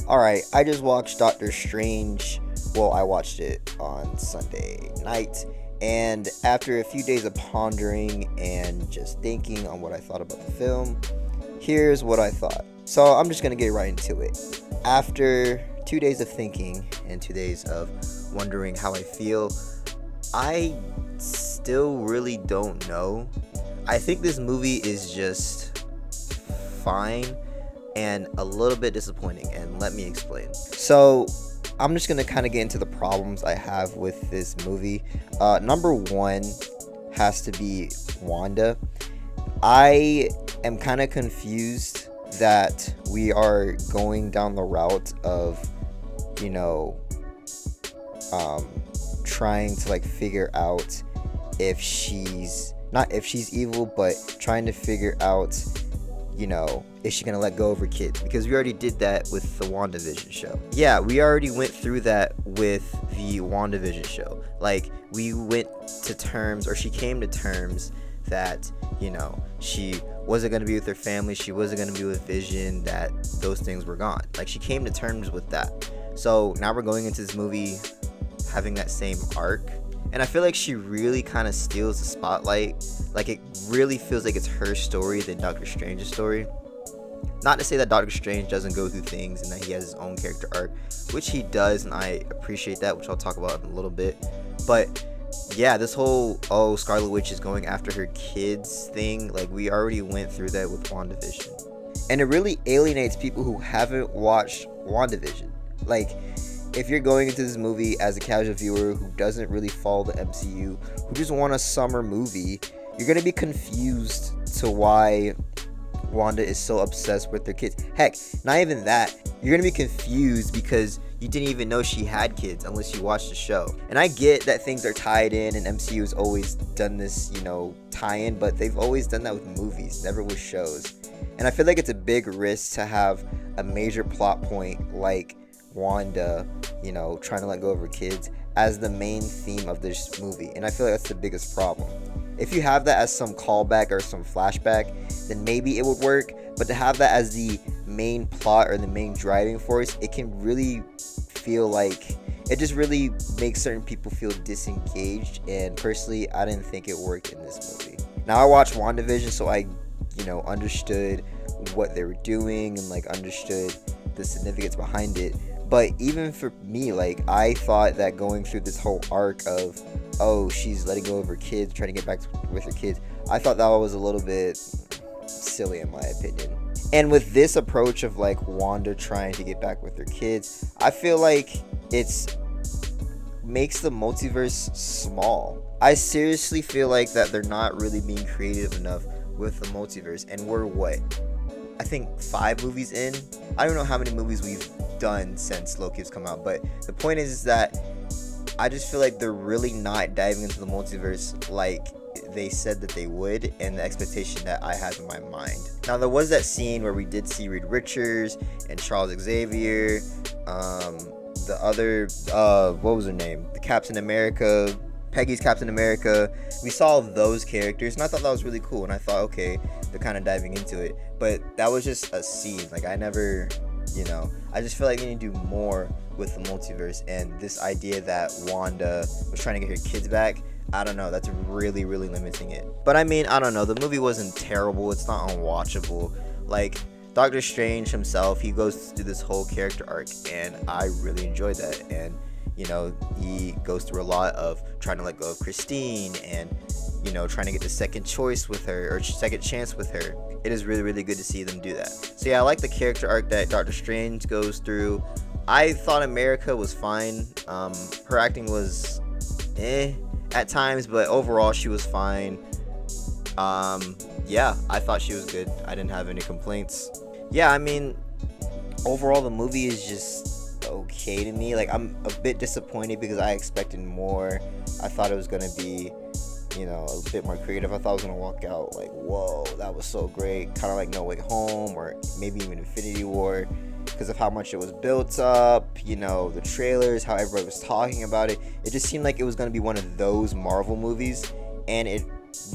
Alright, I just watched Doctor Strange. Well, I watched it on Sunday night. And after a few days of pondering and just thinking on what I thought about the film, here's what I thought. So I'm just going to get right into it. After 2 days of thinking and 2 days of wondering how I feel, I still really don't know. I think this movie is just fine and a little bit disappointing, and let me explain. So I'm just gonna kind of get into the problems I have with this movie. Number one has to be Wanda. I am kind of confused that we are going down the route of, you know, trying to like figure out if she's not if she's evil, but trying to figure out, is she gonna let go of her kids? Because we already did that with the WandaVision show. Yeah, we already went through that with the WandaVision show. Like, we went to terms, or she came to terms that, she wasn't gonna be with her family, she wasn't gonna be with Vision, that those things were gone. Like, she came to terms with that. So now we're going into this movie having that same arc. And I feel like she really kind of steals the spotlight. Like, it really feels like it's her story than Doctor Strange's story. Not to say that Doctor Strange doesn't go through things and that he has his own character arc, which he does, and I appreciate that, which I'll talk about in a little bit. But yeah, this whole, Scarlet Witch is going after her kids thing, like, we already went through that with WandaVision. And it really alienates people who haven't watched WandaVision. Like, if you're going into this movie as a casual viewer who doesn't really follow the MCU, who just want a summer movie, you're going to be confused to why Wanda is so obsessed with her kids. Heck, not even that. You're going to be confused because you didn't even know she had kids unless you watched the show. And I get that things are tied in, and MCU has always done this, tie-in, but they've always done that with movies, never with shows. And I feel like it's a big risk to have a major plot point like Wanda, trying to let go of her kids as the main theme of this movie. And I feel like that's the biggest problem. If you have that as some callback or some flashback, then maybe it would work. But to have that as the main plot or the main driving force, it can really feel like it just really makes certain people feel disengaged. And personally, I didn't think it worked in this movie. Now, I watched WandaVision, so I, understood what they were doing and like understood the significance behind it. But even for me, like, I thought that going through this whole arc of, she's letting go of her kids, trying to get back with her kids, I thought that was a little bit silly in my opinion. And with this approach of like Wanda trying to get back with her kids, I feel like it's makes the multiverse small. I seriously feel like that they're not really being creative enough with the multiverse, and we're I think 5 movies in. I don't know how many movies we've done since Loki's come out, but the point is that I just feel like they're really not diving into the multiverse like they said that they would, and the expectation that I had in my mind. Now, there was that scene where we did see Reed Richards and Charles Xavier, the other, what was her name? The Captain America, Peggy's Captain America. We saw those characters, and I thought that was really cool, and I thought, okay, they're kind of diving into it. But that was just a scene. Like, I never, I just feel like we need to do more with the multiverse, and this idea that Wanda was trying to get her kids back, I don't know, that's really, really limiting it. But I mean, I don't know, the movie wasn't terrible, it's not unwatchable. Like, Doctor Strange himself, he goes through this whole character arc, and I really enjoyed that. And he goes through a lot of trying to let go of Christine and, trying to get the second choice with her, or second chance with her. It is really, really good to see them do that. So yeah, I like the character arc that Doctor Strange goes through. I thought America was fine. Her acting was at times, but overall she was fine. Yeah, I thought she was good. I didn't have any complaints. Yeah, I mean, overall the movie is just okay to me. Like, I'm a bit disappointed because I expected more. I thought it was gonna be, a bit more creative. I thought I was gonna walk out like, whoa, that was so great, kind of like No Way Home, or maybe even Infinity War, because of how much it was built up, the trailers, how everybody was talking about it. It just seemed like it was gonna be one of those Marvel movies, and it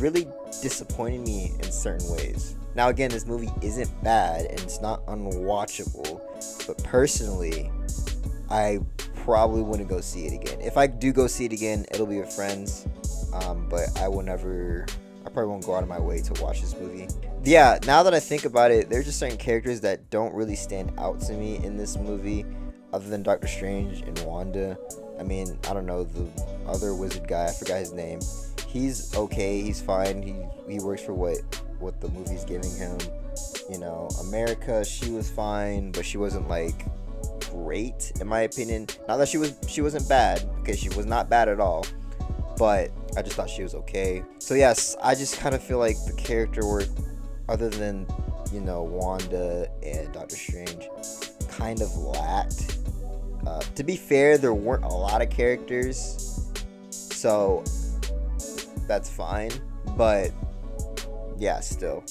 really disappointed me in certain ways. Now, again, this movie isn't bad and it's not unwatchable, but personally, I probably wouldn't go see it again. If I do go see it again, it'll be with friends, but I probably won't go out of my way to watch this movie. Yeah, now that I think about it, there's just certain characters that don't really stand out to me in this movie, other than Doctor Strange and Wanda. I mean, I don't know, the other wizard guy, I forgot his name. He's okay, he's fine, he works for what the movie's giving him. You know, America, she was fine, but she wasn't like great in my opinion. Not that she wasn't bad, because she was not bad at all, but I just thought she was okay. So yes, I just kind of feel like the character work, other than, you know, Wanda and Doctor Strange, kind of lacked. To be fair, there weren't a lot of characters, so that's fine, but yeah, still.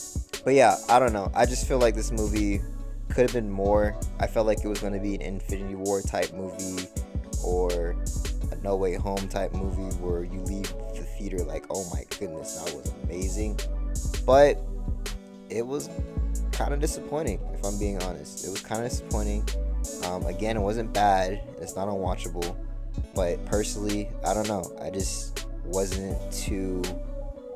But yeah, I don't know, I just feel like this movie could have been more. I felt like it was going to be an Infinity War type movie, or a No Way Home type movie, where you leave the theater like, oh my goodness, that was amazing. But it was kind of disappointing, if I'm being honest. It was kind of disappointing. Again, it wasn't bad, it's not unwatchable, but personally, I don't know, I just wasn't too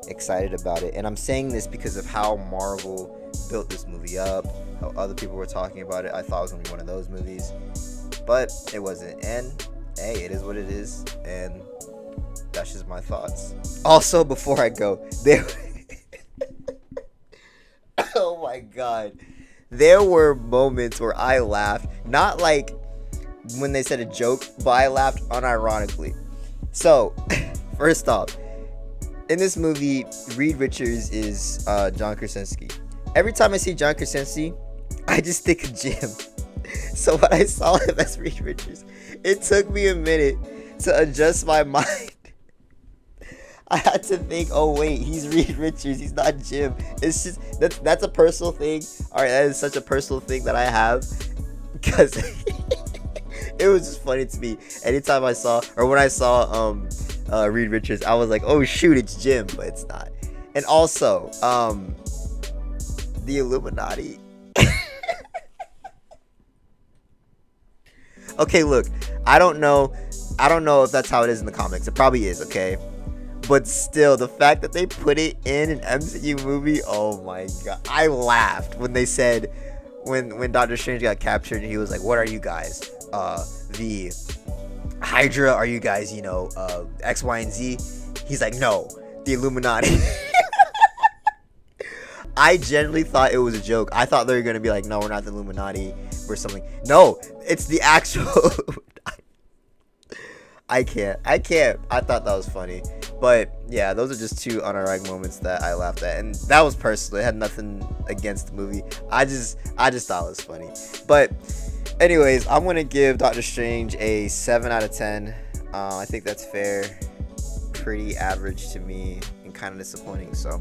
excited about it. And I'm saying this because of how Marvel built this movie up, how other people were talking about it. I thought it was going to be one of those movies, but it wasn't. And hey, it is what it is, and that's just my thoughts. Also, before I go, oh my god, there were moments where I laughed, not like when they said a joke, but I laughed unironically. So, first off, in this movie, Reed Richards is John Krasinski. Every time I see John Krasinski, I just think of Jim. So when I saw him as Reed Richards, it took me a minute to adjust my mind. I had to think, oh wait, he's Reed Richards, he's not Jim. It's just that's a personal thing. Alright, that is such a personal thing that I have, because it was just funny to me. Anytime I saw, or when I saw Reed Richards, I was like, oh shoot, it's Jim, but it's not. And also, the Illuminati. Okay, look, I don't know if that's how it is in the comics. It probably is, okay? But still, the fact that they put it in an MCU movie, oh my god. I laughed when they said, when Doctor Strange got captured, and he was like, what are you guys? The Hydra? Are you guys, you know, X, Y, and Z? He's like, no, the Illuminati. I genuinely thought it was a joke. I thought they were going to be like, no, we're not the Illuminati or something. No, it's the actual... I can't. I thought that was funny. But yeah, those are just two unironic moments that I laughed at. And that was personal. It had nothing against the movie. I just thought it was funny. But anyways, I'm going to give Doctor Strange a 7 out of 10. I think that's fair. Pretty average to me and kind of disappointing. So